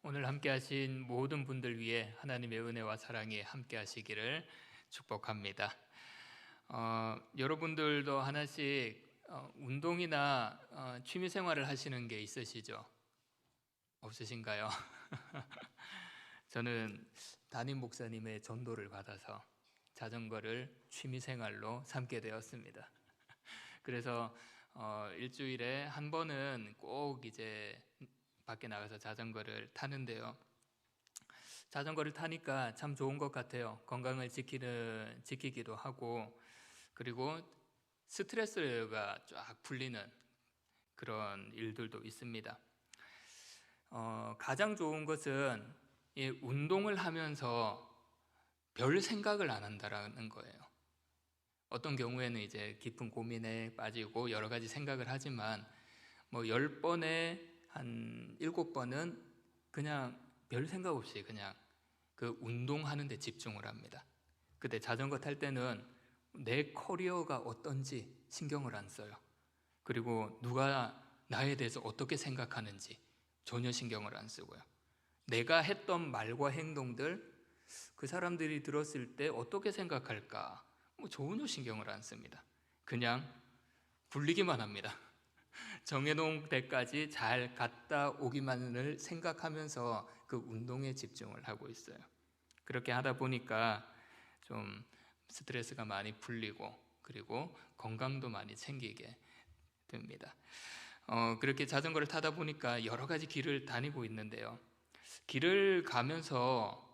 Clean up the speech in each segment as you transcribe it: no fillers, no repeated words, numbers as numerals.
오늘 함께 하신 모든 분들 위해 하나님의 은혜와 사랑이 함께 하시기를 축복합니다. 여러분들도 하나씩 운동이나 취미 생활을 하시는 게 있으시죠? 없으신가요? 저는 담임 목사님의 전도를 받아서 자전거를 취미 생활로 삼게 되었습니다. 그래서 일주일에 한 번은 꼭 이제 밖에 나가서 자전거를 타는데요. 자전거를 타니까 참 좋은 것 같아요. 건강을 지키기도 하고, 그리고 스트레스가 쫙 풀리는 그런 일들도 있습니다. 가장 좋은 것은 이 운동을 하면서 별 생각을 안 한다라는 거예요. 어떤 경우에는 이제 깊은 고민에 빠지고 여러 가지 생각을 하지만 10번에 한 7번은 그냥 별 생각 없이 그냥 그 운동하는 데 집중을 합니다. 그때 자전거 탈 때는 내 커리어가 어떤지 신경을 안 써요. 그리고 누가 나에 대해서 어떻게 생각하는지 전혀 신경을 안 쓰고요. 내가 했던 말과 행동들, 그 사람들이 들었을 때 어떻게 생각할까 전혀 신경을 안 씁니다. 그냥 굴리기만 합니다. 정해놓은 데까지 잘 갔다 오기만을 생각하면서 그 운동에 집중을 하고 있어요. 그렇게 하다 보니까 좀 스트레스가 많이 풀리고, 그리고 건강도 많이 챙기게 됩니다. 그렇게 자전거를 타다 보니까 여러 가지 길을 다니고 있는데요. 길을 가면서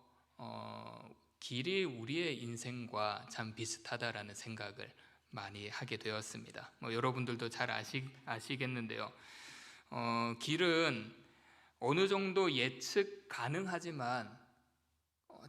길이 우리의 인생과 참 비슷하다라는 생각을 많이 하게 되었습니다. 여러분들도 잘 아시겠는데요. 길은 어느 정도 예측 가능하지만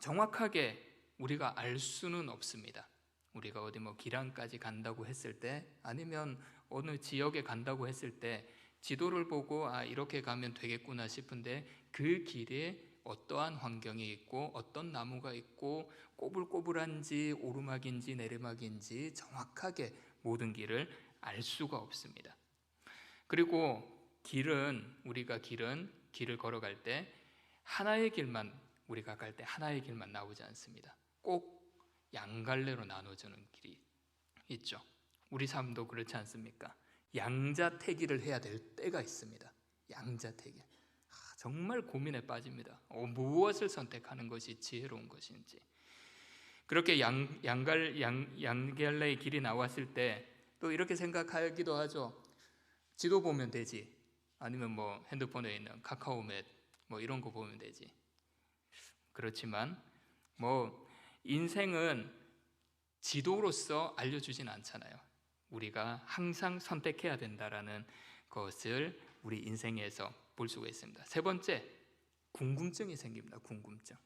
정확하게 우리가 알 수는 없습니다. 우리가 어디 기란까지 간다고 했을 때, 아니면 어느 지역에 간다고 했을 때 지도를 보고 이렇게 가면 되겠구나 싶은데 그 길에 어떠한 환경이 있고 어떤 나무가 있고 꼬불꼬불한지 오르막인지 내리막인지 정확하게 모든 길을 알 수가 없습니다. 그리고 우리가 길을 걸어갈 때 우리가 갈 때 하나의 길만 나오지 않습니다. 꼭 양갈래로 나눠지는 길이 있죠. 우리 삶도 그렇지 않습니까? 양자택일을 해야 될 때가 있습니다. 양자택일. 정말 고민에 빠집니다. 무엇을 선택하는 것이 지혜로운 것인지. 그렇게 양갈래의 길이 나왔을 때 또 이렇게 생각하기도 하죠. 지도 보면 되지. 아니면 핸드폰에 있는 카카오맵 이런 거 보면 되지. 그렇지만 인생은 지도로서 알려주진 않잖아요. 우리가 항상 선택해야 된다라는 것을 우리 인생에서 볼 수가 있습니다. 세 번째, 궁금증이 생깁니다. 궁금증.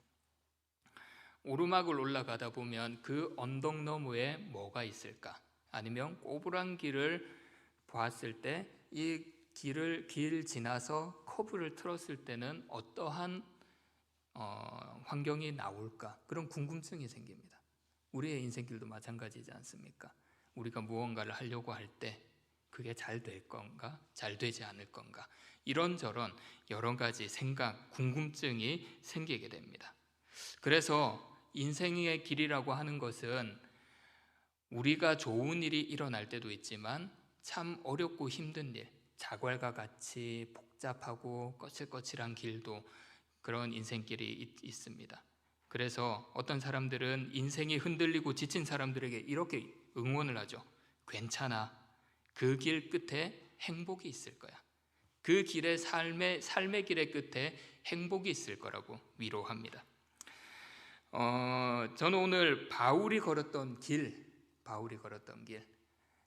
오르막을 올라가다 보면 그 언덕 너머에 뭐가 있을까? 아니면 꼬불한 길을 보았을 때 이 길 지나서 커브를 틀었을 때는 어떠한 환경이 나올까? 그런 궁금증이 생깁니다. 우리의 인생길도 마찬가지지 않습니까? 우리가 무언가를 하려고 할 때 그게 잘 될 건가? 잘 되지 않을 건가? 이런저런 여러 가지 생각, 궁금증이 생기게 됩니다. 그래서 인생의 길이라고 하는 것은 우리가 좋은 일이 일어날 때도 있지만 참 어렵고 힘든 일, 자괄과 같이 복잡하고 거칠거칠한 길도 그런 인생길이 있습니다. 그래서 어떤 사람들은 인생이 흔들리고 지친 사람들에게 이렇게 응원을 하죠. 괜찮아. 그 길 끝에 행복이 있을 거야. 그 길의 삶의 길의 끝에 행복이 있을 거라고 위로합니다. 저는 오늘 바울이 걸었던 길,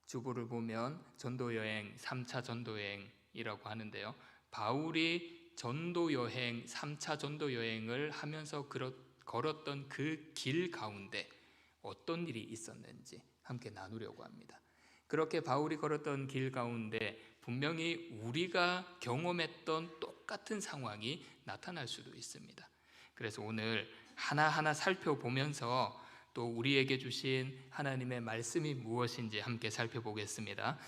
주보를 보면 전도여행, 3차 전도여행이라고 하는데요. 바울이 3차 전도여행을 하면서 걸었던 그 길 가운데 어떤 일이 있었는지 함께 나누려고 합니다. 그렇게 바울이 걸었던 길 가운데 분명히 우리가 경험했던 똑같은 상황이 나타날 수도 있습니다. 그래서 오늘 하나하나 살펴보면서 또 우리에게 주신 하나님의 말씀이 무엇인지 함께 살펴보겠습니다.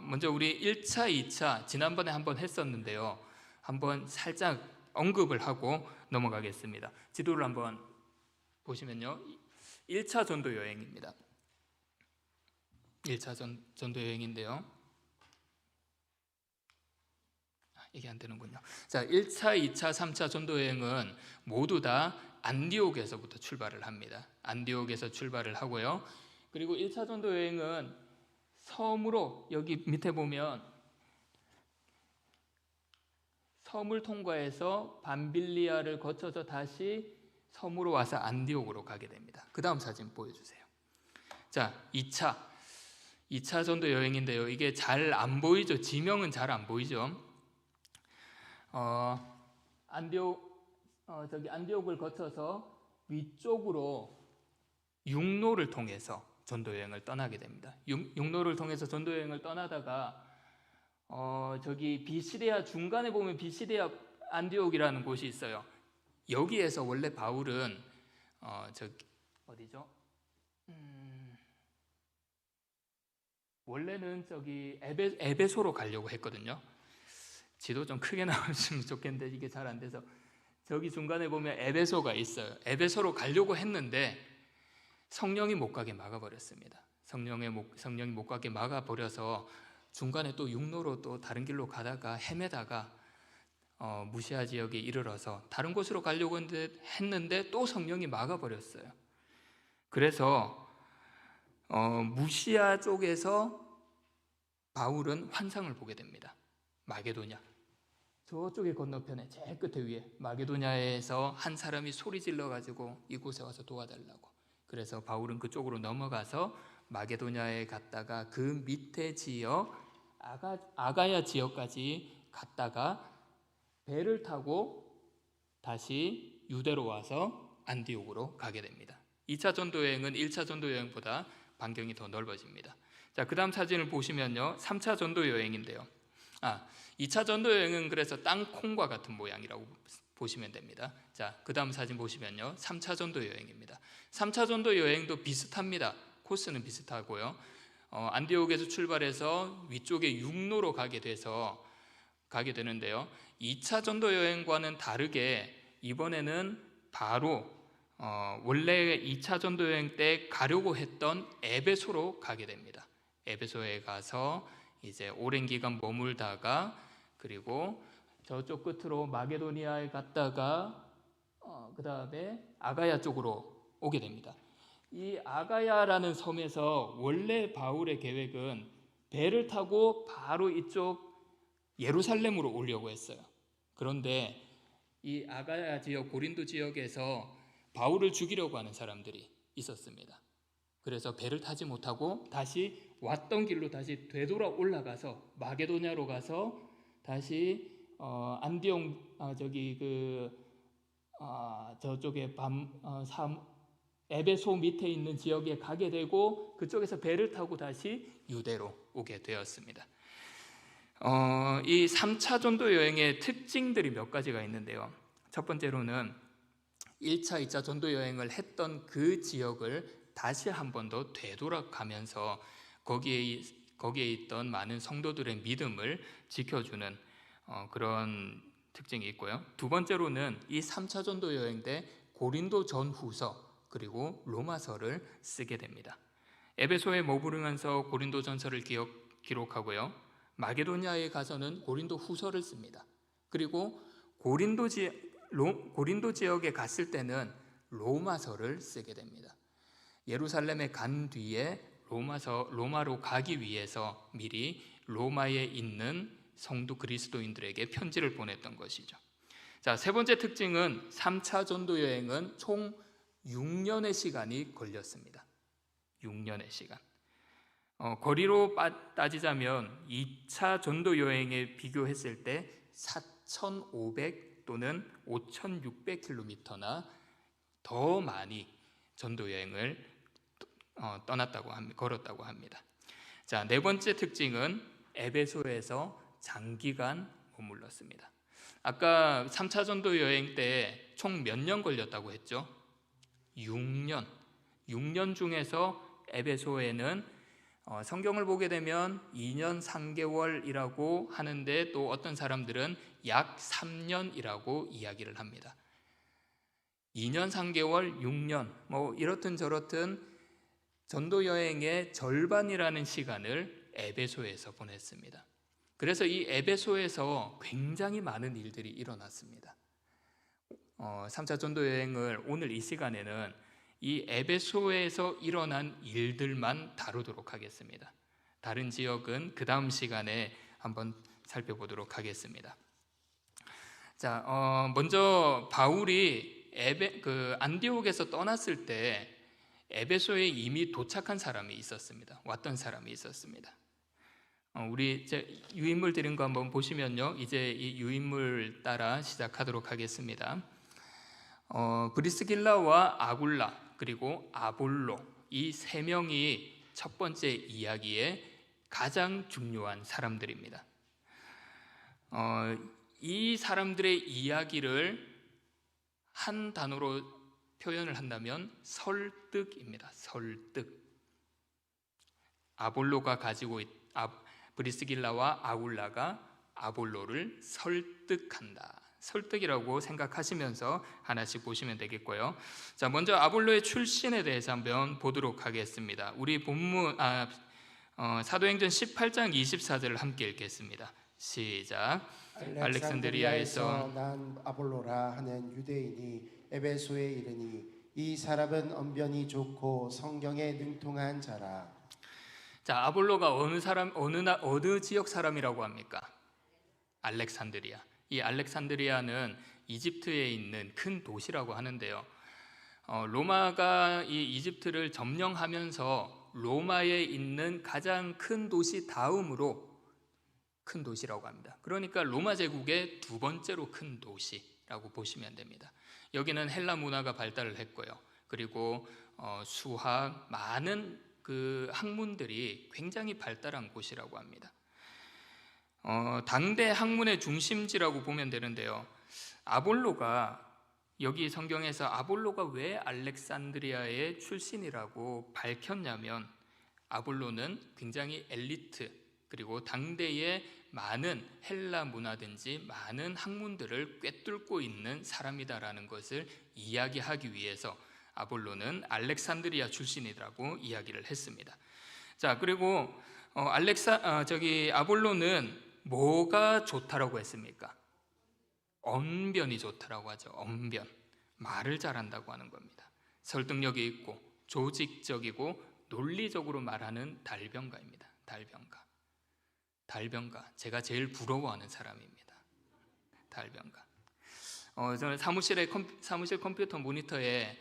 먼저 우리 1차, 2차 지난번에 한번 했었는데요. 한번 살짝 언급을 하고 넘어가겠습니다. 지도를 한번 보시면요, 1차 전도 여행입니다. 1차 전도 여행인데요, 이게 안 되는군요. 자, 1차, 2차, 3차 전도 여행은 모두 다 안디옥에서부터 출발을 합니다. 안디옥에서 출발을 하고요. 그리고 1차 전도 여행은 섬으로, 여기 밑에 보면 섬을 통과해서 밤빌리아를 거쳐서 다시 섬으로 와서 안디옥으로 가게 됩니다. 그 다음 사진 보여주세요. 자, 2차 전도 여행인데요, 이게 잘 안 보이죠? 지명은 잘 안 보이죠? 안디옥을 거쳐서 위쪽으로 육로를 통해서 전도 여행을 떠나게 됩니다. 육로를 통해서 전도 여행을 떠나다가 저기 비시디아 중간에 보면 비시디아 안디옥이라는 곳이 있어요. 여기에서 원래 바울은 저기 어디죠? 원래는 저기 에베소로 가려고 했거든요. 지도 좀 크게 나왔으면 좋겠는데 이게 잘 안 돼서, 저기 중간에 보면 에베소가 있어요. 에베소로 가려고 했는데 성령이 못 가게 막아버렸습니다. 성령이 못 가게 막아버려서 중간에 또 육로로 또 다른 길로 가다가 헤매다가 무시아 지역에 이르러서 다른 곳으로 가려고 했는데 또 성령이 막아버렸어요. 그래서 무시아 쪽에서 바울은 환상을 보게 됩니다. 마게도냐, 저쪽에 건너편에 제일 끝에 위에 마게도냐에서 한 사람이 소리 질러가지고 이곳에 와서 도와달라고. 그래서 바울은 그쪽으로 넘어가서 마게도냐에 갔다가 그 밑에 지역 아가야 지역까지 갔다가 배를 타고 다시 유대로 와서 안디옥으로 가게 됩니다. 2차 전도 여행은 1차 전도 여행보다 반경이 더 넓어집니다. 자, 그 다음 사진을 보시면요, 3차 전도 여행인데요, 2차 전도 여행은 그래서 땅콩과 같은 모양이라고 보시면 됩니다. 자, 그 다음 사진 보시면요, 3차 전도 여행입니다. 3차 전도 여행도 비슷합니다. 코스는 비슷하고요. 안디옥에서 출발해서 위쪽에 육로로 가게 되는데요, 2차 전도 여행과는 다르게 이번에는 바로 원래 2차 전도 여행 때 가려고 했던 에베소로 가게 됩니다. 에베소에 가서 이제 오랜 기간 머물다가 그리고 저쪽 끝으로 마게도니아에 갔다가 그 다음에 아가야 쪽으로 오게 됩니다. 이 아가야라는 섬에서 원래 바울의 계획은 배를 타고 바로 이쪽 예루살렘으로 오려고 했어요. 그런데 이 아가야 지역, 고린도 지역에서 바울을 죽이려고 하는 사람들이 있었습니다. 그래서 배를 타지 못하고 다시 왔던 길로 다시 되돌아 올라가서 마게도냐로 가서 다시 안디옥 저쪽에 에베소 밑에 있는 지역에 가게 되고 그쪽에서 배를 타고 다시 유대로 오게 되었습니다. 이 3차 전도 여행의 특징들이 몇 가지가 있는데요, 첫 번째로는 1차, 2차 전도 여행을 했던 그 지역을 다시 한 번 더 되돌아가면서 거기에 있던 많은 성도들의 믿음을 지켜주는 그런 특징이 있고요. 두 번째로는 이 3차 전도 여행 때 고린도 전후서 그리고 로마서를 쓰게 됩니다. 에베소에 머무르면서 고린도 전서를 기록하고요, 마게도냐에 가서는 고린도 후서를 씁니다. 그리고 고린도 지역에 갔을 때는 로마서를 쓰게 됩니다. 예루살렘에 간 뒤에 로마로 가기 위해서 미리 로마에 있는 성도 그리스도인들에게 편지를 보냈던 것이죠. 자, 세 번째 특징은 3차 전도 여행은 총 6년의 시간이 걸렸습니다. 6년의 시간. 거리로 따지자면 2차 전도 여행에 비교했을 때 4,500 또는 5,600km나 더 많이 전도 여행을 걸었다고 합니다. 자, 네 번째 특징은 에베소에서 장기간 머물렀습니다. 아까 3차 전도 여행 때 총 몇 년 걸렸다고 했죠? 6년. 6년 중에서 에베소에는 성경을 보게 되면 2년 3개월이라고 하는데 또 어떤 사람들은 약 3년이라고 이야기를 합니다. 2년 3개월, 6년 뭐 이렇든 저렇든 전도 여행의 절반이라는 시간을 에베소에서 보냈습니다. 그래서 이 에베소에서 굉장히 많은 일들이 일어났습니다. 3차 전도 여행을 오늘 이 시간에는 이 에베소에서 일어난 일들만 다루도록 하겠습니다. 다른 지역은 그 다음 시간에 한번 살펴보도록 하겠습니다. 자, 먼저 바울이 안디옥에서 떠났을 때 에베소에 이미 도착한 사람이 있었습니다. 왔던 사람이 있었습니다. 우리 유인물 드린 거 한번 보시면요, 이제 이 유인물 따라 시작하도록 하겠습니다. 브리스길라와 아굴라 그리고 아볼로 이 세 명이 첫 번째 이야기의 가장 중요한 사람들입니다. 이 사람들의 이야기를 한 단어로 표현을 한다면 설득입니다. 설득. 아볼로가 가지고 브리스길라와 아굴라가 아볼로를 설득한다. 설득이라고 생각하시면서 하나씩 보시면 되겠고요. 자, 먼저 아볼로의 출신에 대해서 한번 보도록 하겠습니다. 우리 본문 사도행전 18장 24절을 함께 읽겠습니다. 시작. 알렉산드리아에서 난 아볼로라 하는 유대인이 에베소에 이르니 이 사람은 언변이 좋고 성경에 능통한 자라. 자, 아볼로가 어느 지역 사람이라고 합니까? 알렉산드리아. 이 알렉산드리아는 이집트에 있는 큰 도시라고 하는데요. 로마가 이 이집트를 점령하면서 로마에 있는 가장 큰 도시 다음으로 큰 도시라고 합니다. 그러니까 로마 제국의 두 번째로 큰 도시라고 보시면 됩니다. 여기는 헬라 문화가 발달을 했고요. 그리고 수학, 많은 그 학문들이 굉장히 발달한 곳이라고 합니다. 당대 학문의 중심지라고 보면 되는데요. 아볼로가 여기 성경에서 아볼로가 왜 알렉산드리아의 출신이라고 밝혔냐면 아볼로는 굉장히 엘리트 그리고 당대의 많은 헬라 문화든지 많은 학문들을 꿰뚫고 있는 사람이다라는 것을 이야기하기 위해서 아볼로는 알렉산드리아 출신이라고 이야기를 했습니다. 자, 그리고 아볼로는 뭐가 좋다라고 했습니까? 언변이 좋다라고 하죠. 언변. 말을 잘한다고 하는 겁니다. 설득력이 있고 조직적이고 논리적으로 말하는 달변가입니다. 달변가. 제가 제일 부러워하는 사람입니다. 달변가. 저는 사무실 컴퓨터 모니터에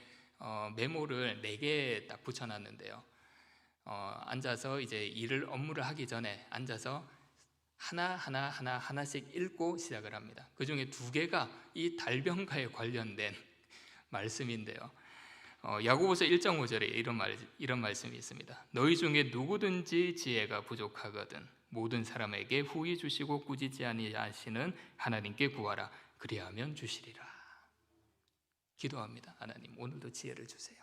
메모를 4개 딱 붙여놨는데요. 앉아서 이제 업무를 하기 전에 앉아서 하나씩 읽고 시작을 합니다. 그 중에 2개가 이 달변가에 관련된 말씀인데요. 야고보서 1.5절에 이런 말씀이 있습니다. 너희 중에 누구든지 지혜가 부족하거든 모든 사람에게 후히 주시고 꾸짖지 아니하시는 하나님께 구하라 그리하면 주시리라. 기도합니다. 하나님 오늘도 지혜를 주세요.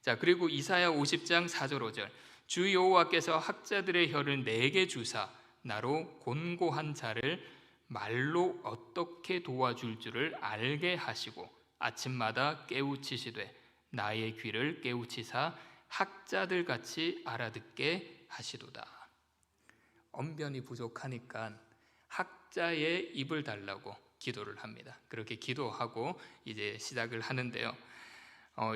자, 그리고 이사야 50장 4절 5절 주 여호와께서 학자들의 혀를 내게 주사 나로 곤고한 자를 말로 어떻게 도와줄 줄을 알게 하시고 아침마다 깨우치시되 나의 귀를 깨우치사 학자들 같이 알아듣게 하시도다. 언변이 부족하니까 학자의 입을 달라고 기도를 합니다. 그렇게 기도하고 이제 시작을 하는데요.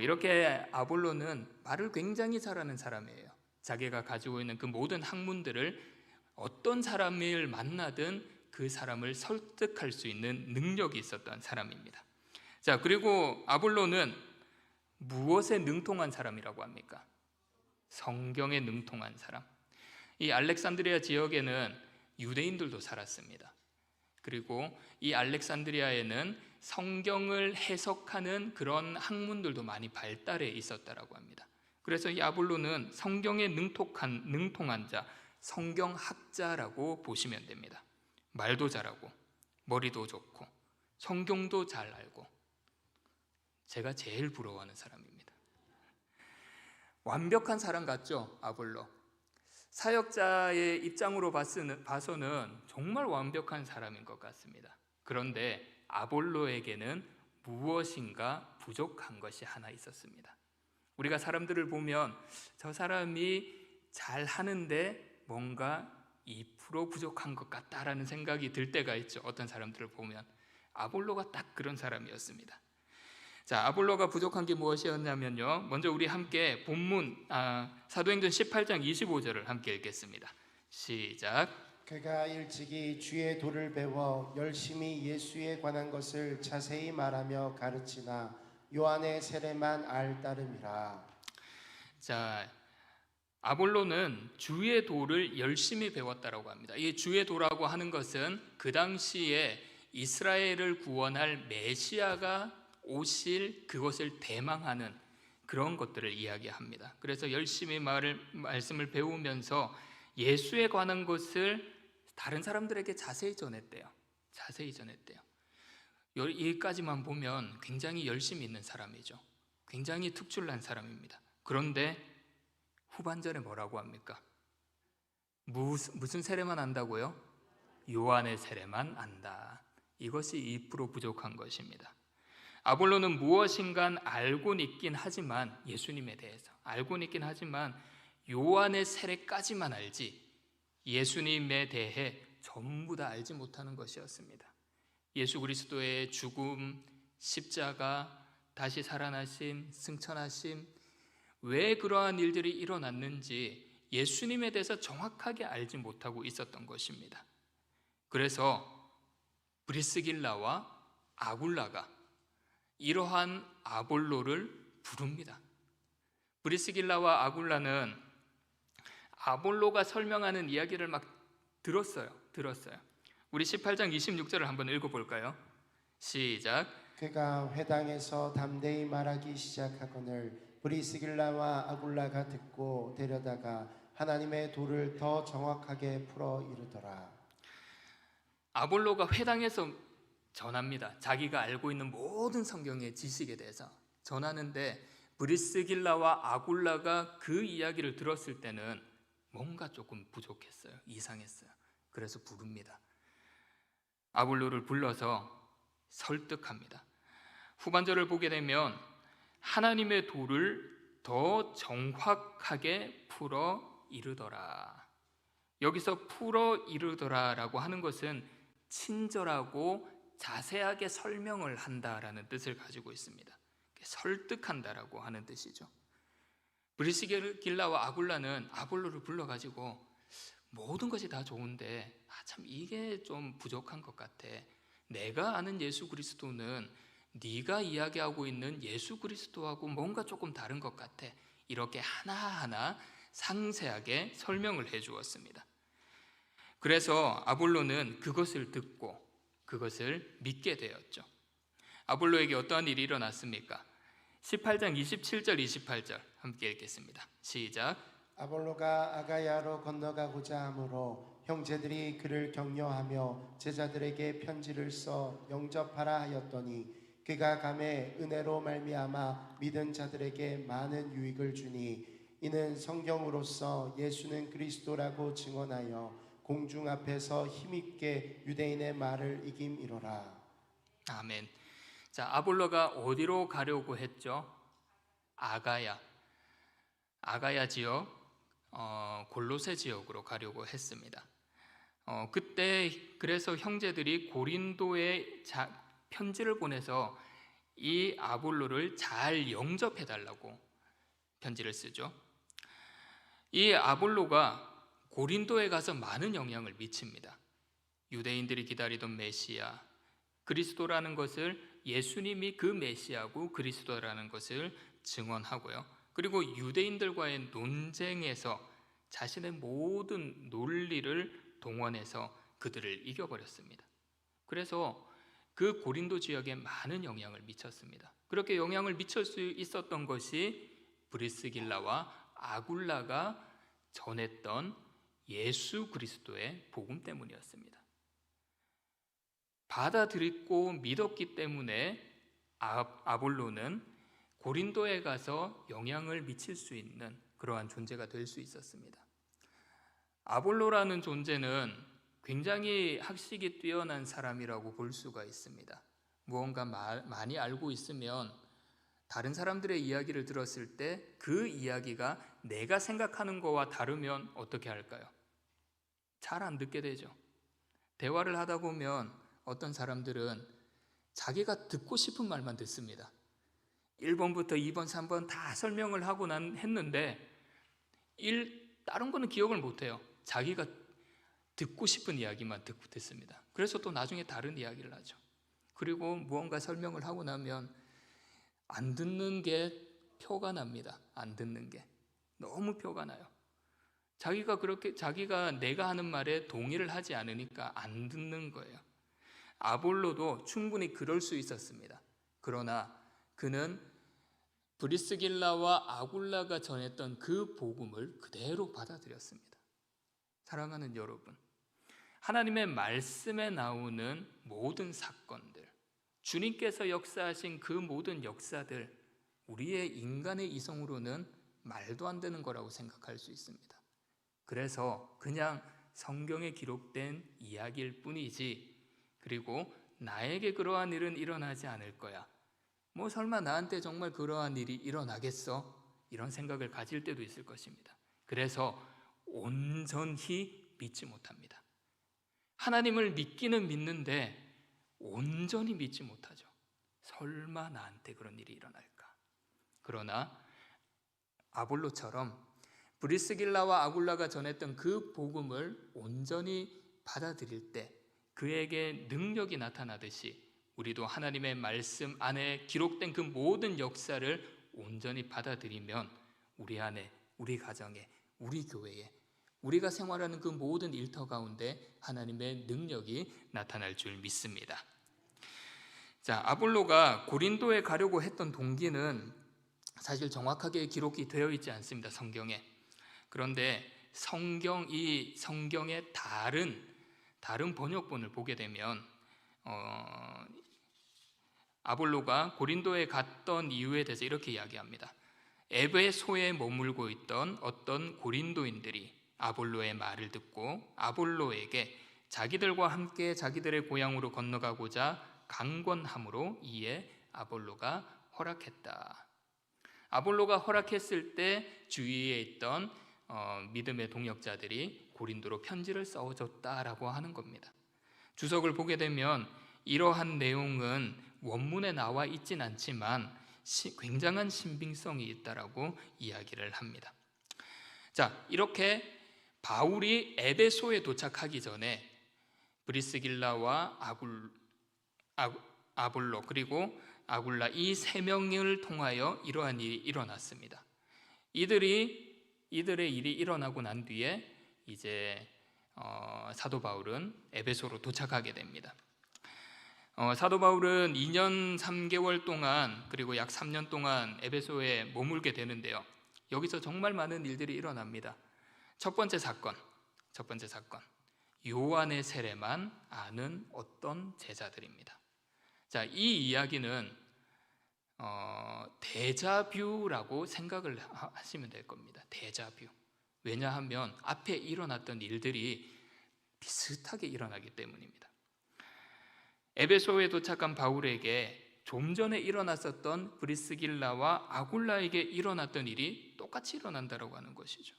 이렇게 아볼로는 말을 굉장히 잘하는 사람이에요. 자기가 가지고 있는 그 모든 학문들을 어떤 사람을 만나든 그 사람을 설득할 수 있는 능력이 있었던 사람입니다. 자, 그리고 아볼로는 무엇에 능통한 사람이라고 합니까? 성경에 능통한 사람. 이 알렉산드리아 지역에는 유대인들도 살았습니다. 그리고 이 알렉산드리아에는 성경을 해석하는 그런 학문들도 많이 발달해 있었다라고 합니다. 그래서 이 아볼로는 성경에 능통한 자, 성경학자라고 보시면 됩니다. 말도 잘하고 머리도 좋고 성경도 잘 알고 제가 제일 부러워하는 사람입니다. 완벽한 사람 같죠? 아볼로. 사역자의 입장으로 봐서는 정말 완벽한 사람인 것 같습니다. 그런데 아볼로에게는 무엇인가 부족한 것이 하나 있었습니다. 우리가 사람들을 보면 저 사람이 잘 하는데 뭔가 2% 부족한 것 같다라는 생각이 들 때가 있죠. 어떤 사람들을 보면. 아볼로가 딱 그런 사람이었습니다. 자, 아볼로가 부족한 게 무엇이었냐면요, 먼저 우리 함께 본문 사도행전 18장 25절을 함께 읽겠습니다. 시작. 그가 일찍이 주의 도를 배워 열심히 예수에 관한 것을 자세히 말하며 가르치나 요한의 세례만 알 따름이라. 자, 아볼로는 주의 도를 열심히 배웠다라고 합니다. 이 주의 도라고 하는 것은 그 당시에 이스라엘을 구원할 메시아가 오실 그것을 대망하는 그런 것들을 이야기합니다. 그래서 열심히 말씀을 배우면서 예수에 관한 것을 다른 사람들에게 자세히 전했대요. 여기까지만 보면 굉장히 열심히 있는 사람이죠. 굉장히 특출난 사람입니다. 그런데 후반절에 뭐라고 합니까? 무슨 세례만 안다고요? 요한의 세례만 안다. 이것이 2% 부족한 것입니다. 아볼로는 무엇인가 알고는 있긴 하지만, 예수님에 대해서 알고는 있긴 하지만 요한의 세례까지만 알지 예수님에 대해 전부 다 알지 못하는 것이었습니다. 예수 그리스도의 죽음, 십자가, 다시 살아나심, 승천하심, 왜 그러한 일들이 일어났는지 예수님에 대해서 정확하게 알지 못하고 있었던 것입니다. 그래서 브리스길라와 아굴라가 이러한 아볼로를 부릅니다. 브리스길라와 아굴라는 아볼로가 설명하는 이야기를 막 들었어요. 우리 18장 26절을 한번 읽어볼까요? 시작. 그가 회당에서 담대히 말하기 시작하거늘 브리스길라와 아굴라가 듣고 데려다가 하나님의 도를 더 정확하게 풀어 이르더라. 아볼로가 회당에서 전합니다. 자기가 알고 있는 모든 성경의 지식에 대해서 전하는데 브리스길라와 아굴라가 그 이야기를 들었을 때는 뭔가 조금 부족했어요. 이상했어요. 그래서 부릅니다. 아볼로를 불러서 설득합니다. 후반절을 보게 되면 하나님의 도를 더 정확하게 풀어 이르더라. 여기서 풀어 이르더라라고 하는 것은 친절하고 자세하게 설명을 한다라는 뜻을 가지고 있습니다. 설득한다라고 하는 뜻이죠. 브리스길라와 아굴라는 아볼로를 불러가지고 모든 것이 다 좋은데 참 이게 좀 부족한 것 같아. 내가 아는 예수 그리스도는 네가 이야기하고 있는 예수 그리스도하고 뭔가 조금 다른 것 같아. 이렇게 하나하나 상세하게 설명을 해 주었습니다. 그래서 아볼로는 그것을 듣고 그것을 믿게 되었죠. 아볼로에게 어떠한 일이 일어났습니까? 18장 27절 28절 함께 읽겠습니다. 시작. 아볼로가 아가야로 건너가고자 하므로 형제들이 그를 격려하며 제자들에게 편지를 써 영접하라 하였더니 그가 감에 은혜로 말미암아 믿은 자들에게 많은 유익을 주니 이는 성경으로서 예수는 그리스도라고 증언하여 공중 앞에서 힘있게 유대인의 말을 이김이로라. 아멘. 자, 아볼로가 어디로 가려고 했죠? 아가야 지역, 골로새 지역으로 가려고 했습니다. 그때 그래서 형제들이 고린도에 편지를 보내서 이 아볼로를 잘 영접해 달라고 편지를 쓰죠. 이 아볼로가 고린도에 가서 많은 영향을 미칩니다. 유대인들이 기다리던 메시아, 그리스도라는 것을 예수님이 그 메시아고 그리스도라는 것을 증언하고요. 그리고 유대인들과의 논쟁에서 자신의 모든 논리를 동원해서 그들을 이겨버렸습니다. 그래서 그 고린도 지역에 많은 영향을 미쳤습니다. 그렇게 영향을 미칠 수 있었던 것이 브리스길라와 아굴라가 전했던 예수 그리스도의 복음 때문이었습니다. 받아들이고 믿었기 때문에 아볼로는 고린도에 가서 영향을 미칠 수 있는 그러한 존재가 될 수 있었습니다. 아볼로라는 존재는 굉장히 학식이 뛰어난 사람이라고 볼 수가 있습니다. 무언가 많이 알고 있으면 다른 사람들의 이야기를 들었을 때 그 이야기가 내가 생각하는 거와 다르면 어떻게 할까요? 잘 안 듣게 되죠. 대화를 하다 보면 어떤 사람들은 자기가 듣고 싶은 말만 듣습니다. 1번부터 2번, 3번 다 설명을 하고 했는데 다른 거는 기억을 못해요. 자기가 듣고 싶은 이야기만 듣습니다. 그래서 또 나중에 다른 이야기를 하죠. 그리고 무언가 설명을 하고 나면 안 듣는 게 표가 납니다. 안 듣는 게 너무 표가 나요. 자기가 내가 하는 말에 동의를 하지 않으니까 안 듣는 거예요. 아볼로도 충분히 그럴 수 있었습니다. 그러나 그는 브리스길라와 아굴라가 전했던 그 복음을 그대로 받아들였습니다. 사랑하는 여러분, 하나님의 말씀에 나오는 모든 사건들, 주님께서 역사하신 그 모든 역사들, 우리의 인간의 이성으로는 말도 안 되는 거라고 생각할 수 있습니다. 그래서 그냥 성경에 기록된 이야기일 뿐이지, 그리고 나에게 그러한 일은 일어나지 않을 거야, 뭐 설마 나한테 정말 그러한 일이 일어나겠어? 이런 생각을 가질 때도 있을 것입니다. 그래서 온전히 믿지 못합니다. 하나님을 믿기는 믿는데 온전히 믿지 못하죠. 설마 나한테 그런 일이 일어날까? 그러나 아볼로처럼 브리스길라와 아굴라가 전했던 그 복음을 온전히 받아들일 때 그에게 능력이 나타나듯이 우리도 하나님의 말씀 안에 기록된 그 모든 역사를 온전히 받아들이면 우리 안에, 우리 가정에, 우리 교회에, 우리가 생활하는 그 모든 일터 가운데 하나님의 능력이 나타날 줄 믿습니다. 자, 아볼로가 고린도에 가려고 했던 동기는 사실 정확하게 기록이 되어 있지 않습니다, 성경에. 그런데 이 성경의 다른 번역본을 보게 되면 아볼로가 고린도에 갔던 이유에 대해서 이렇게 이야기합니다. 에베소에 머물고 있던 어떤 고린도인들이 아볼로의 말을 듣고 아볼로에게 자기들과 함께 자기들의 고향으로 건너가고자 강권함으로 이에 아볼로가 허락했다. 아볼로가 허락했을 때 주위에 있던 믿음의 동역자들이 고린도로 편지를 써줬다라고 하는 겁니다. 주석을 보게 되면 이러한 내용은 원문에 나와 있진 않지만 굉장한 신빙성이 있다라고 이야기를 합니다. 자, 이렇게 바울이 에베소에 도착하기 전에 브리스길라와 아볼로 그리고 아굴라 이 세 명을 통하여 이러한 일이 일어났습니다. 이들의 일이 일어나고 난 뒤에 이제 사도 바울은 에베소로 도착하게 됩니다. 사도 바울은 2년 3개월 동안 그리고 약 3년 동안 에베소에 머물게 되는데요. 여기서 정말 많은 일들이 일어납니다. 첫 번째 사건, 요한의 세례만 아는 어떤 제자들입니다. 자, 이 이야기는 데자뷰라고 생각을 하시면 될 겁니다. 데자뷰. 왜냐하면 앞에 일어났던 일들이 비슷하게 일어나기 때문입니다. 에베소에 도착한 바울에게 좀 전에 일어났었던 브리스길라와 아굴라에게 일어났던 일이 똑같이 일어난다고 하는 것이죠.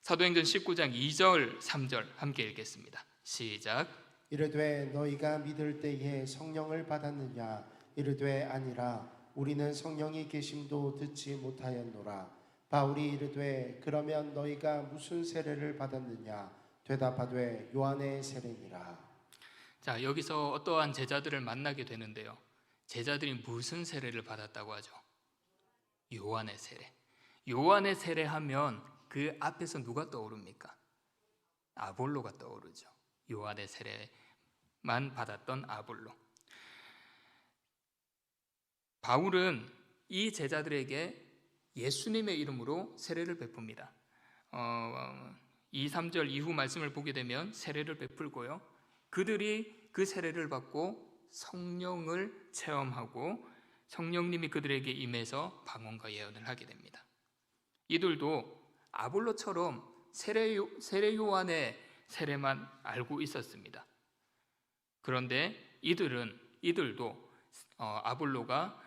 사도행전 19장 2절 3절 함께 읽겠습니다. 시작. 이르되 너희가 믿을 때에 성령을 받았느냐? 이르되 아니라 우리는 성령이 계심도 듣지 못하였노라. 바울이 이르되 그러면 너희가 무슨 세례를 받았느냐? 대답하되 요한의 세례니라. 자, 여기서 어떠한 제자들을 만나게 되는데요. 제자들이 무슨 세례를 받았다고 하죠? 요한의 세례. 요한의 세례하면 그 앞에서 누가 떠오릅니까? 아볼로가 떠오르죠. 요한의 세례만 받았던 아볼로. 바울은 이 제자들에게 예수님의 이름으로 세례를 베풉니다. 2, 3절 이후 말씀을 보게 되면 세례를 베풀고요. 그들이 그 세례를 받고 성령을 체험하고 성령님이 그들에게 임해서 방언과 예언을 하게 됩니다. 이들도 아볼로처럼 세례 요한의 세례만 알고 있었습니다. 그런데 이들도 아볼로가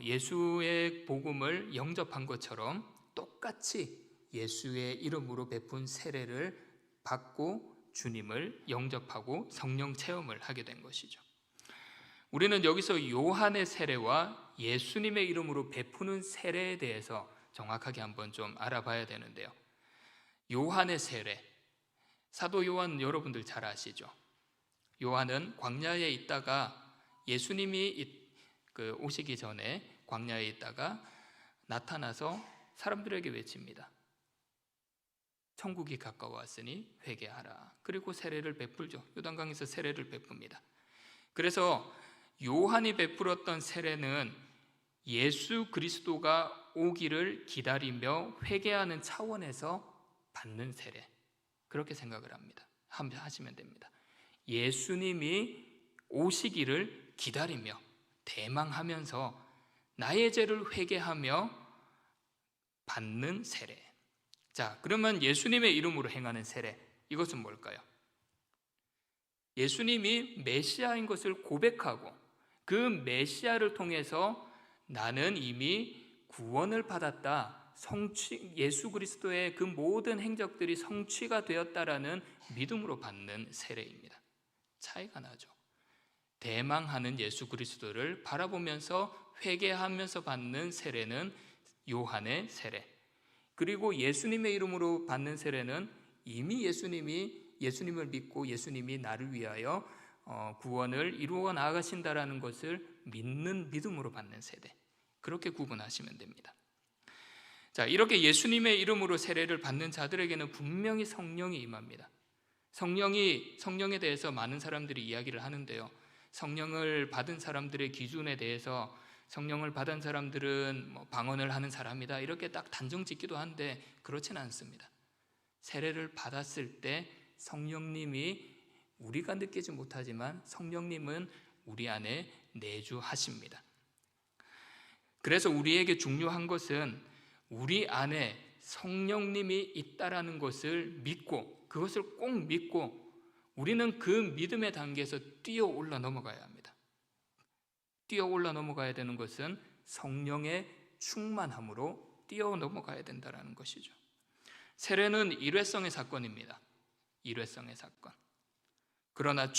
예수의 복음을 영접한 것처럼 똑같이 예수의 이름으로 베푼 세례를 받고 주님을 영접하고 성령 체험을 하게 된 것이죠. 우리는 여기서 요한의 세례와 예수님의 이름으로 베푸는 세례에 대해서 정확하게 한번 좀 알아봐야 되는데요. 요한의 세례, 사도 요한 여러분들 잘 아시죠? 요한은 광야에 있다가 예수님이 오시기 전에 광야에 있다가 나타나서 사람들에게 외칩니다. 천국이 가까워왔으니 회개하라. 그리고 세례를 베풀죠. 요단강에서 세례를 베풉니다. 그래서 요한이 베풀었던 세례는 예수 그리스도가 오기를 기다리며 회개하는 차원에서 받는 세례, 그렇게 생각을 하시면 됩니다. 예수님이 오시기를 기다리며 대망하면서 나의 죄를 회개하며 받는 세례. 자, 그러면 예수님의 이름으로 행하는 세례, 이것은 뭘까요? 예수님이 메시아인 것을 고백하고 그 메시아를 통해서 나는 이미 구원을 받았다, 예수 그리스도의 그 모든 행적들이 성취가 되었다라는 믿음으로 받는 세례입니다. 차이가 나죠. 대망하는 예수 그리스도를 바라보면서 회개하면서 받는 세례는 요한의 세례, 그리고 예수님의 이름으로 받는 세례는 이미 예수님을 믿고 예수님이 나를 위하여 구원을 이루어 나가신다라는 것을 믿는 믿음으로 받는 세대, 그렇게 구분하시면 됩니다. 자, 이렇게 예수님의 이름으로 세례를 받는 자들에게는 분명히 성령이 임합니다. 성령에 대해서 많은 사람들이 이야기를 하는데요. 성령을 받은 사람들의 기준에 대해서 성령을 받은 사람들은 방언을 하는 사람이다, 이렇게 딱 단정 짓기도 한데 그렇지는 않습니다. 세례를 받았을 때 성령님이, 우리가 느끼지 못하지만 성령님은 우리 안에 내주하십니다. 그래서 우리에게 중요한 것은 우리 안에 성령님이 있다라는 것을 믿고, 그것을 꼭 믿고 우리는 그 믿음의 단계에서 뛰어올라 넘어가야 합니다. 뛰어올라 넘어가야 되는 것은 성령의 충만함으로 뛰어 넘어가야 된다는 것이죠. 세례는 일회성의 사건입니다. 일회성의 사건. 그러나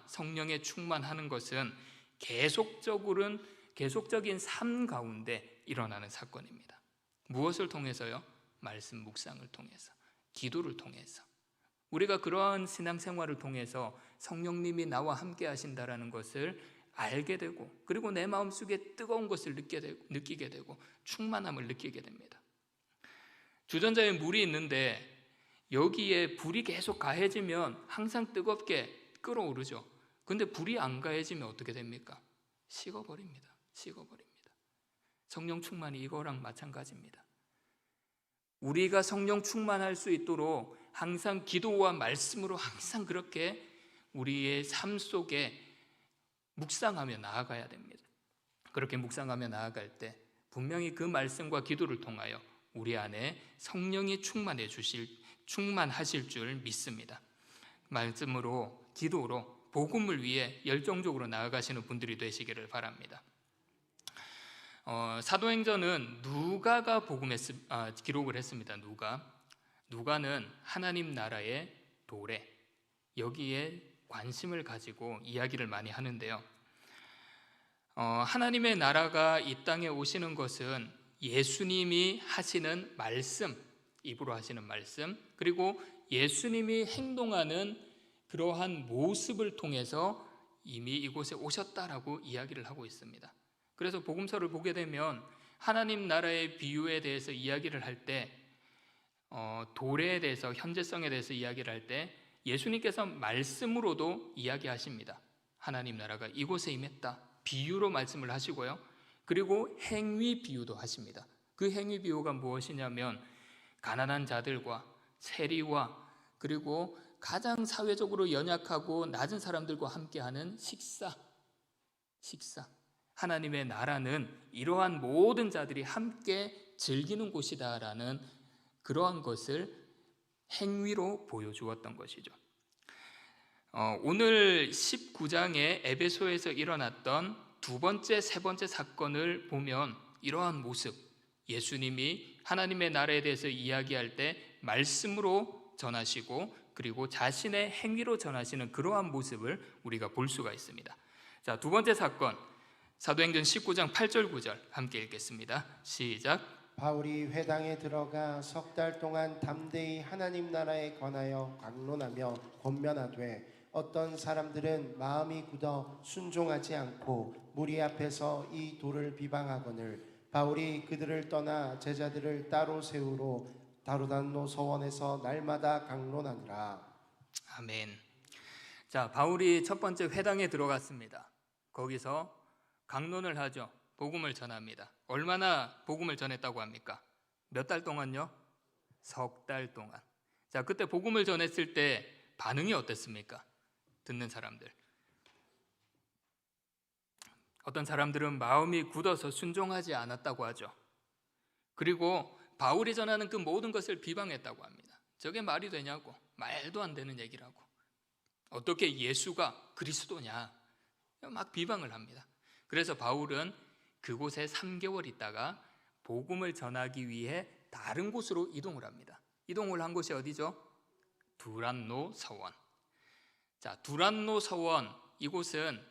성령의 충만하는 것은 계속적인 삶 가운데 일어나는 사건입니다. 무엇을 통해서요? 말씀 묵상을 통해서, 기도를 통해서. 우리가 그러한 신앙생활을 통해서 성령님이 나와 함께 하신다라는 것을 알게 되고, 그리고 내 마음속에 뜨거운 것을 느끼게 되고 충만함을 느끼게 됩니다. 주전자에 물이 있는데 여기에 불이 계속 가해지면 항상 뜨겁게 끓어오르죠. 근데 불이 안 가해지면 어떻게 됩니까? 식어버립니다. 성령 충만이 이거랑 마찬가지입니다. 우리가 성령 충만할 수 있도록 항상 기도와 말씀으로 항상 그렇게 우리의 삶 속에 묵상하며 나아가야 됩니다. 그렇게 묵상하며 나아갈 때 분명히 그 말씀과 기도를 통하여 우리 안에 성령이 충만하실 줄 믿습니다. 말씀으로, 기도로 복음을 위해 열정적으로 나아가시는 분들이 되시기를 바랍니다. 사도행전은 누가가 기록을 했습니다. 누가는 하나님 나라의 도래, 여기에 관심을 가지고 이야기를 많이 하는데요. 하나님의 나라가 이 땅에 오시는 것은 예수님이 하시는 말씀, 입으로 하시는 말씀, 그리고 예수님이 행동하는 그러한 모습을 통해서 이미 이곳에 오셨다라고 이야기를 하고 있습니다. 그래서 복음서를 보게 되면 하나님 나라의 비유에 대해서 이야기를 할 때, 도래에 대해서, 현재성에 대해서 이야기를 할 때 예수님께서 말씀으로도 이야기하십니다. 하나님 나라가 이곳에 임했다, 비유로 말씀을 하시고요. 그리고 행위 비유도 하십니다. 그 행위 비유가 무엇이냐면 가난한 자들과 세리와 그리고 가장 사회적으로 연약하고 낮은 사람들과 함께하는 식사. 하나님의 나라는 이러한 모든 자들이 함께 즐기는 곳이다라는 그러한 것을 행위로 보여주었던 것이죠. 오늘 19장의 에베소에서 일어났던 두 번째, 세 번째 사건을 보면 이러한 모습, 예수님이 하나님의 나라에 대해서 이야기할 때 말씀으로 전하시고 그리고 자신의 행위로 전하시는 그러한 모습을 우리가 볼 수가 있습니다. 자, 두 번째 사건, 사도행전 19장 8절 9절 함께 읽겠습니다. 시작. 바울이 회당에 들어가 석 달 동안 담대히 하나님 나라에 관하여 강론하며 권면하되 어떤 사람들은 마음이 굳어 순종하지 않고 무리 앞에서 이 돌을 비방하거늘 바울이 그들을 떠나 제자들을 따로 세우러 다루단노 서원에서 날마다 강론하니라. 아멘. 자, 바울이 첫 번째 회당에 들어갔습니다. 거기서 강론을 하죠. 복음을 전합니다. 얼마나 복음을 전했다고 합니까? 몇 달 동안요? 석 달 동안. 자, 그때 복음을 전했을 때 반응이 어땠습니까? 듣는 사람들. 어떤 사람들은 마음이 굳어서 순종하지 않았다고 하죠. 그리고 바울이 전하는 그 모든 것을 비방했다고 합니다. 저게 말이 되냐고, 말도 안 되는 얘기라고. 어떻게 예수가 그리스도냐, 막 비방을 합니다. 그래서 바울은 그곳에 3개월 있다가 복음을 전하기 위해 다른 곳으로 이동을 합니다. 이동을 한 곳이 어디죠? 두란노 서원. 자, 두란노 서원, 이곳은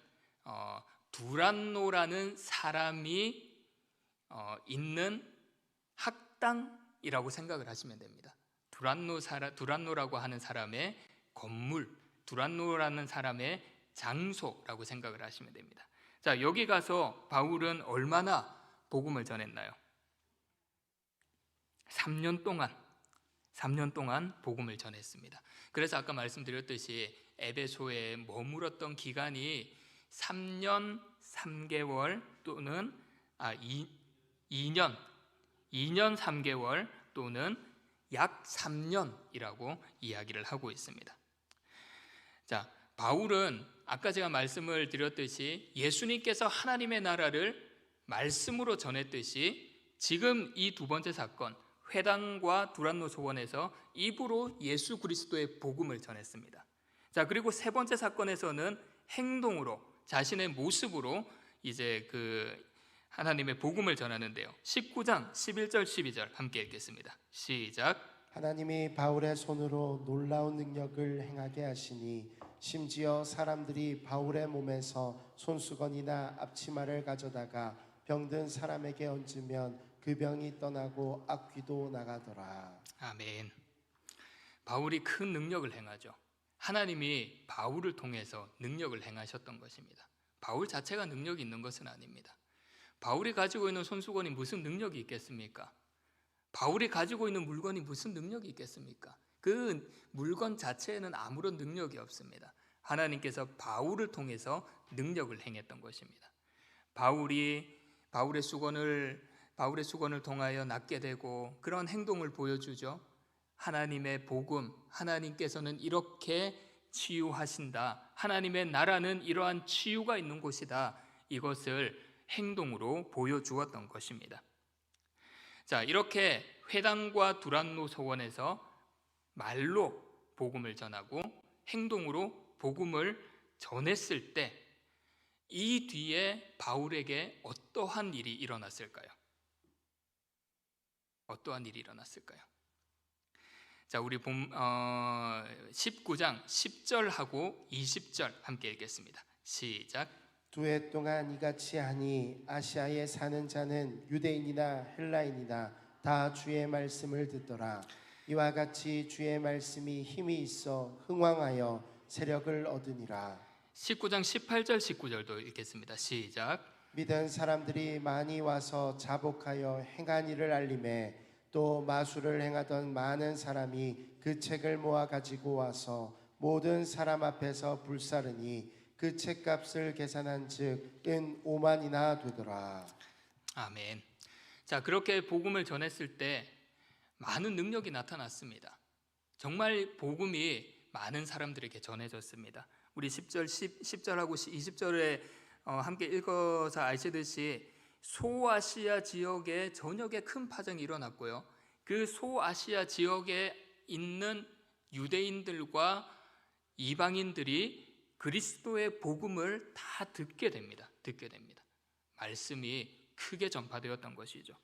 두란노라는 사람이 있는 학당이라고 생각을 하시면 됩니다. 두란노라고 하는 사람의 건물, 두란노라는 사람의 장소라고 생각을 하시면 됩니다. 자, 여기 가서 바울은 얼마나 복음을 전했나요? 3년 동안 복음을 전했습니다. 그래서 아까 말씀드렸듯이 에베소에 머물었던 기간이 3년 3개월 또는 2년 3개월 또는 약 3년이라고 이야기를 하고 있습니다. 자, 바울은 아까 제가 말씀을 드렸듯이 예수님께서 하나님의 나라를 말씀으로 전했듯이 지금 이 두 번째 사건, 회당과 두란노 소원에서 입으로 예수 그리스도의 복음을 전했습니다. 자, 그리고 세 번째 사건에서는 행동으로, 자신의 모습으로 이제 그 하나님의 복음을 전하는데요. 19장 11절 12절 함께 읽겠습니다. 시작. 하나님이 바울의 손으로 놀라운 능력을 행하게 하시니 심지어 사람들이 바울의 몸에서 손수건이나 앞치마를 가져다가 병든 사람에게 얹으면 그 병이 떠나고 악귀도 나가더라. 아멘. 바울이 큰 능력을 행하죠. 하나님이 바울을 통해서 능력을 행하셨던 것입니다. 바울 자체가 능력이 있는 것은 아닙니다. 바울이 가지고 있는 손수건이 무슨 능력이 있겠습니까? 바울이 가지고 있는 물건이 무슨 능력이 있겠습니까? 그 물건 자체에는 아무런 능력이 없습니다. 하나님께서 바울을 통해서 능력을 행했던 것입니다. 바울의 수건을 통하여 낫게 되고 그런 행동을 보여주죠. 하나님의 복음, 하나님께서는 이렇게 치유하신다. 하나님의 나라는 이러한 치유가 있는 곳이다. 이것을 행동으로 보여주었던 것입니다. 자, 이렇게 회당과 두란노 소원에서 말로 복음을 전하고 행동으로 복음을 전했을 때 이 뒤에 바울에게 어떠한 일이 일어났을까요? 어떠한 일이 일어났을까요? 자, 우리 19장 10절하고 20절 함께 읽겠습니다. 시작. 두 해 동안 이같이 하니 아시아에 사는 자는 유대인이나 헬라인이나 다 주의 말씀을 듣더라. 이와 같이 주의 말씀이 힘이 있어 흥왕하여 세력을 얻으니라. 19장 18절 19절도 읽겠습니다. 시작. 믿은 사람들이 많이 와서 자복하여 행한 일을 알림해 또 마술을 행하던 많은 사람이 그 책을 모아 가지고 와서 모든 사람 앞에서 불사르니 그 책값을 계산한 즉 은 5만이나 되더라. 아멘. 자, 그렇게 복음을 전했을 때 많은 능력이 나타났습니다. 정말 복음이 많은 사람들에게 전해졌습니다. 우리 10절하고 20절에 함께 읽어서 아시듯이 소아시아 지역에 전역에 큰 파장이 일어났고요. 그 소아시아 지역에 있는 유대인들과 이방인들이 그리스도의 복음을 다 듣게 됩니다. 말씀이 크게 전파되었던 것이죠.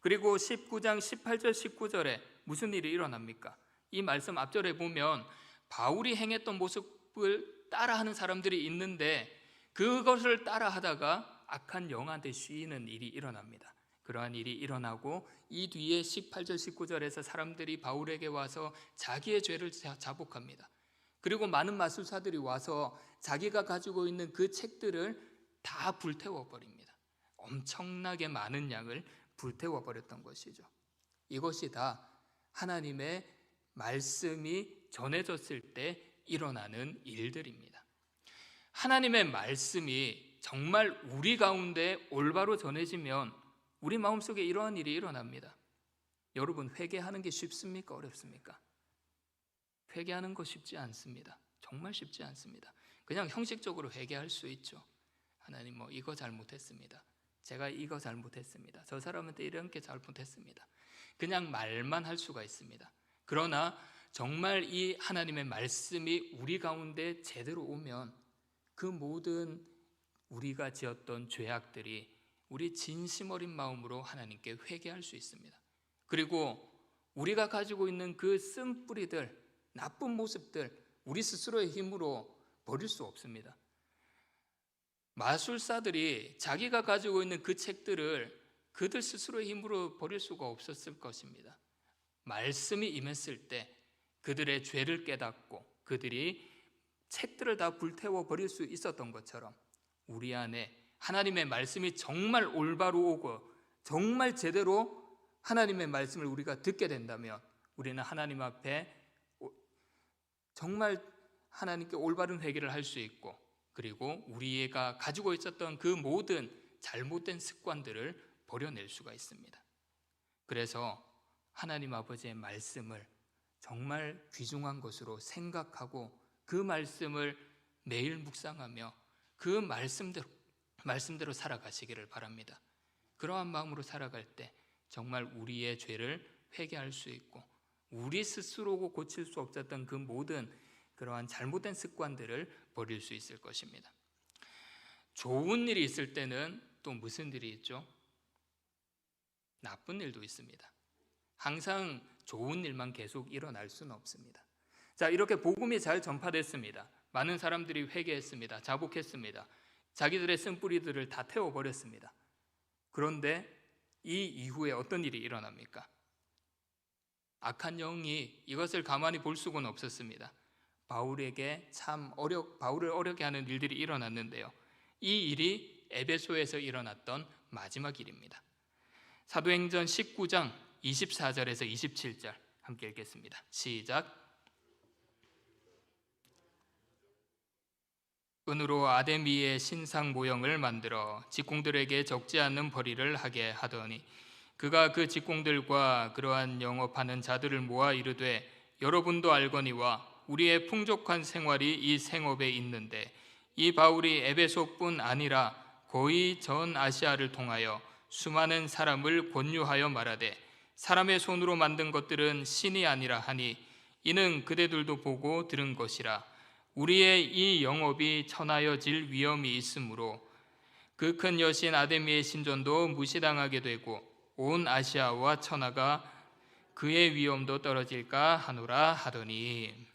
그리고 19장 18절 19절에 무슨 일이 일어납니까? 이 말씀 앞절에 보면 바울이 행했던 모습을 따라하는 사람들이 있는데 그것을 따라하다가 악한 영한테 씌이는 일이 일어납니다. 그러한 일이 일어나고 이 뒤에 18절 19절에서 사람들이 바울에게 와서 자기의 죄를 자복합니다. 그리고 많은 마술사들이 와서 자기가 가지고 있는 그 책들을 다 불태워 버립니다. 엄청나게 많은 양을 불태워 버렸던 것이죠. 이것이 다 하나님의 말씀이 전해졌을 때 일어나는 일들입니다. 하나님의 말씀이 정말 우리 가운데 올바로 전해지면 우리 마음속에 이러한 일이 일어납니다. 여러분, 회개하는 게 쉽습니까? 어렵습니까? 회개하는 거 쉽지 않습니다. 정말 쉽지 않습니다. 그냥 형식적으로 회개할 수 있죠. 하나님, 이거 잘못했습니다. 제가 이거 잘못했습니다. 저 사람한테 이런 게 잘못했습니다. 그냥 말만 할 수가 있습니다. 그러나 정말 이 하나님의 말씀이 우리 가운데 제대로 오면 그 모든 우리가 지었던 죄악들이 우리 진심 어린 마음으로 하나님께 회개할 수 있습니다. 그리고 우리가 가지고 있는 그 쓴뿌리들, 나쁜 모습들, 우리 스스로의 힘으로 버릴 수 없습니다. 마술사들이 자기가 가지고 있는 그 책들을 그들 스스로의 힘으로 버릴 수가 없었을 것입니다. 말씀이 임했을 때 그들의 죄를 깨닫고 그들이 책들을 다 불태워 버릴 수 있었던 것처럼 우리 안에 하나님의 말씀이 정말 올바로 오고 정말 제대로 하나님의 말씀을 우리가 듣게 된다면 우리는 하나님 앞에 정말 하나님께 올바른 회개를 할 수 있고, 그리고 우리가 가지고 있었던 그 모든 잘못된 습관들을 버려낼 수가 있습니다. 그래서 하나님 아버지의 말씀을 정말 귀중한 것으로 생각하고 그 말씀을 매일 묵상하며 그 말씀대로 살아가시기를 바랍니다. 그러한 마음으로 살아갈 때 정말 우리의 죄를 회개할 수 있고 우리 스스로 고칠 수 없었던 그 모든 그러한 잘못된 습관들을 버릴 수 있을 것입니다. 좋은 일이 있을 때는 또 무슨 일이 있죠? 나쁜 일도 있습니다. 항상 좋은 일만 계속 일어날 수는 없습니다. 자, 이렇게 복음이 잘 전파됐습니다. 많은 사람들이 회개했습니다. 자복했습니다. 자기들의 쓴뿌리들을 다 태워버렸습니다. 그런데 이 이후에 어떤 일이 일어납니까? 악한 영이 이것을 가만히 볼 수는 없었습니다. 바울에게 바울을 어렵게 하는 일들이 일어났는데요. 이 일이 에베소에서 일어났던 마지막 일입니다. 사도행전 19장 24절에서 27절 함께 읽겠습니다. 시작. 은으로 아데미의 신상 모형을 만들어 직공들에게 적지 않는 벌이를 하게 하더니 그가 그 직공들과 그러한 영업하는 자들을 모아 이르되 여러분도 알거니와 우리의 풍족한 생활이 이 생업에 있는데 이 바울이 에베소뿐 아니라 거의 전 아시아를 통하여 수많은 사람을 권유하여 말하되 사람의 손으로 만든 것들은 신이 아니라 하니 이는 그대들도 보고 들은 것이라. 우리의 이 영업이 천하여질 위험이 있으므로 그 큰 여신 아데미의 신전도 무시당하게 되고 온 아시아와 천하가 그의 위엄도 떨어질까 하노라 하더니,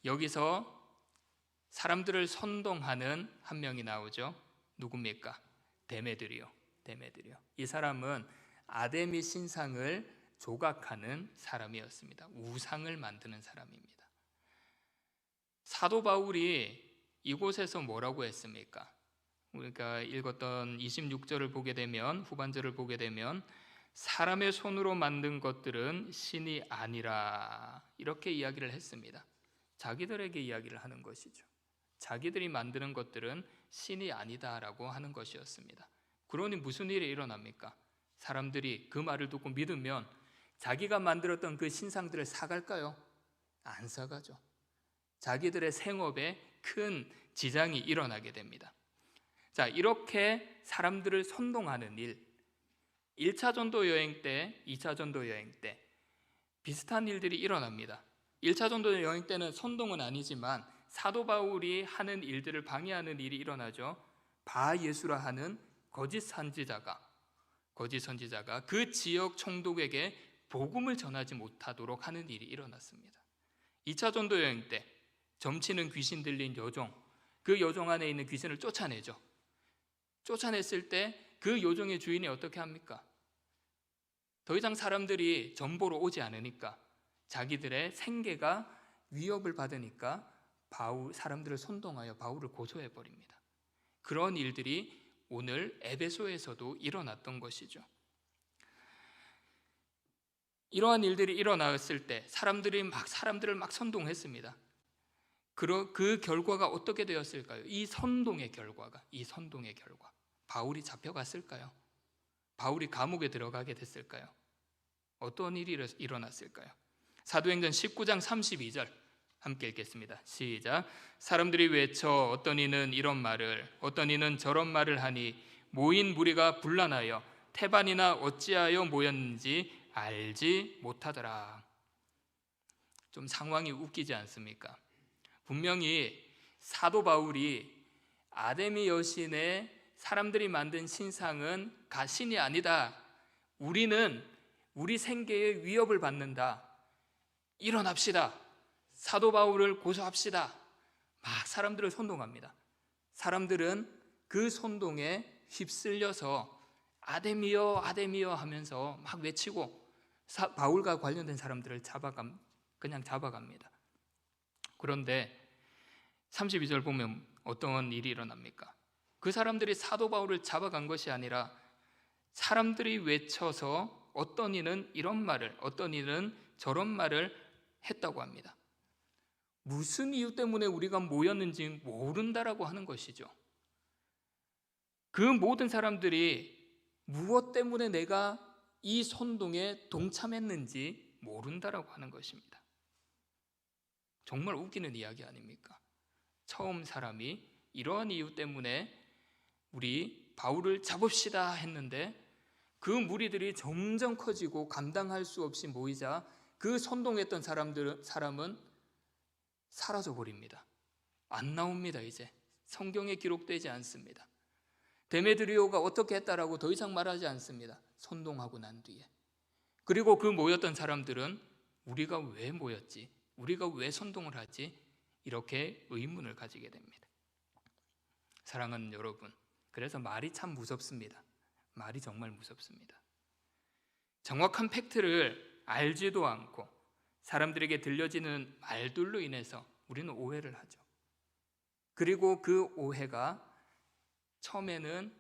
여기서 사람들을 선동하는 한 명이 나오죠. 누굽니까? 데메드리오. 이 사람은 아데미 신상을 조각하는 사람이었습니다. 우상을 만드는 사람입니다. 사도 바울이 이곳에서 뭐라고 했습니까? 우리가 읽었던 26절을 보게 되면, 후반절을 보게 되면 사람의 손으로 만든 것들은 신이 아니라 이렇게 이야기를 했습니다. 자기들에게 이야기를 하는 것이죠. 자기들이 만드는 것들은 신이 아니다라고 하는 것이었습니다. 그러니 무슨 일이 일어납니까? 사람들이 그 말을 듣고 믿으면 자기가 만들었던 그 신상들을 사갈까요? 안 사가죠. 자기들의 생업에 큰 지장이 일어나게 됩니다. 자, 이렇게 사람들을 선동하는 일, 1차 전도 여행 때, 2차 전도 여행 때 비슷한 일들이 일어납니다. 1차 전도 여행 때는 선동은 아니지만 사도 바울이 하는 일들을 방해하는 일이 일어나죠. 바예수라 하는 거짓 선지자가 그 지역 총독에게 복음을 전하지 못하도록 하는 일이 일어났습니다. 2차 전도 여행 때 점치는 귀신 들린 여종, 그 여종 안에 있는 귀신을 쫓아내죠. 쫓아냈을 때 그 여종의 주인이 어떻게 합니까? 더 이상 사람들이 전보로 오지 않으니까, 자기들의 생계가 위협을 받으니까 사람들을 선동하여 바울을 고소해 버립니다. 그런 일들이 오늘 에베소에서도 일어났던 것이죠. 이러한 일들이 일어났을 때 사람들을 막 선동했습니다. 그 결과가 어떻게 되었을까요? 이 선동의 결과 바울이 잡혀갔을까요? 바울이 감옥에 들어가게 됐을까요? 어떤 일이 일어났을까요? 사도행전 19장 32절 함께 읽겠습니다. 시작. 사람들이 외쳐 어떤 이는 이런 말을 어떤 이는 저런 말을 하니 모인 무리가 분란하여 태반이나 어찌하여 모였는지 알지 못하더라. 좀 상황이 웃기지 않습니까? 분명히 사도 바울이 아데미 여신의 사람들이 만든 신상은 가신이 아니다. 우리는 우리 생계에 위협을 받는다. 일어납시다. 사도 바울을 고소합시다. 막 사람들을 선동합니다. 사람들은 그 선동에 휩쓸려서 아데미여 아데미여 하면서 막 외치고 바울과 관련된 사람들을 그냥 잡아갑니다. 그런데 32절 보면 어떤 일이 일어납니까? 그 사람들이 사도 바울을 잡아간 것이 아니라 사람들이 외쳐서 어떤 이는 이런 말을 어떤 이는 저런 말을 했다고 합니다. 무슨 이유 때문에 우리가 모였는지 모른다라고 하는 것이죠. 그 모든 사람들이 무엇 때문에 내가 이 선동에 동참했는지 모른다라고 하는 것입니다. 정말 웃기는 이야기 아닙니까? 처음 사람이 이러한 이유 때문에 우리 바울을 잡읍시다 했는데 그 무리들이 점점 커지고 감당할 수 없이 모이자 그 선동했던 사람은 사라져 버립니다. 안 나옵니다. 이제 성경에 기록되지 않습니다. 데메드리오가 어떻게 했다라고 더 이상 말하지 않습니다. 선동하고 난 뒤에. 그리고 그 모였던 사람들은 우리가 왜 모였지? 우리가 왜 선동을 하지? 이렇게 의문을 가지게 됩니다. 사랑하는 여러분, 그래서 말이 참 무섭습니다. 말이 정말 무섭습니다. 정확한 팩트를 알지도 않고 사람들에게 들려지는 말들로 인해서 우리는 오해를 하죠. 그리고 그 오해가 처음에는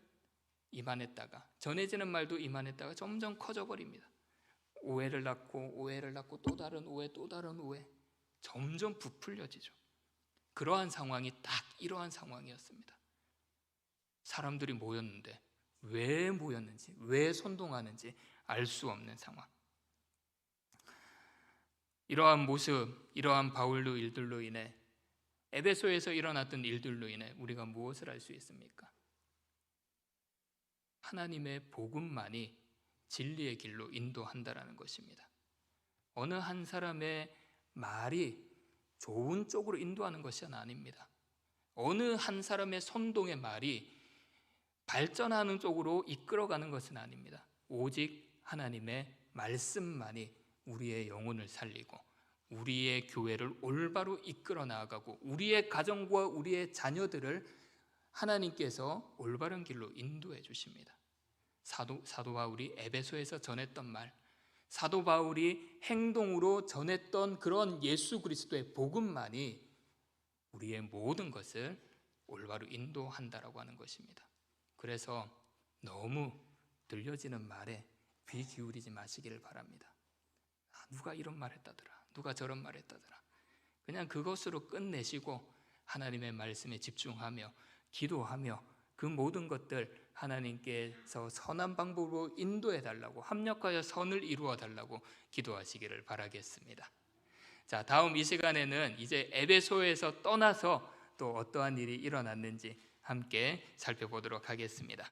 이만했다가 전해지는 말도 이만했다가 점점 커져 버립니다. 오해를 낳고 또 다른 오해 점점 부풀려지죠. 그러한 상황이 딱 이러한 상황이었습니다. 사람들이 모였는데 왜 모였는지, 왜 선동하는지 알 수 없는 상황. 이러한 모습, 이러한 바울의 일들로 인해 에베소에서 일어났던 일들로 인해 우리가 무엇을 알 수 있습니까? 하나님의 복음만이 진리의 길로 인도한다라는 것입니다. 어느 한 사람의 말이 좋은 쪽으로 인도하는 것이 아닙니다. 어느 한 사람의 선동의 말이 발전하는 쪽으로 이끌어가는 것은 아닙니다. 오직 하나님의 말씀만이 우리의 영혼을 살리고 우리의 교회를 올바로 이끌어 나아가고 우리의 가정과 우리의 자녀들을 하나님께서 올바른 길로 인도해 주십니다. 사도 바울이 에베소에서 전했던 말, 사도 바울이 행동으로 전했던 그런 예수 그리스도의 복음만이 우리의 모든 것을 올바로 인도한다라고 하는 것입니다. 그래서 너무 들려지는 말에 귀 기울이지 마시기를 바랍니다. 누가 이런 말 했다더라, 누가 저런 말 했다더라, 그냥 그것으로 끝내시고 하나님의 말씀에 집중하며 기도하며 그 모든 것들 하나님께서 선한 방법으로 인도해 달라고, 합력하여 선을 이루어 달라고 기도하시기를 바라겠습니다. 자, 다음 이 시간에는 이제 에베소에서 떠나서 또 어떠한 일이 일어났는지 함께 살펴보도록 하겠습니다.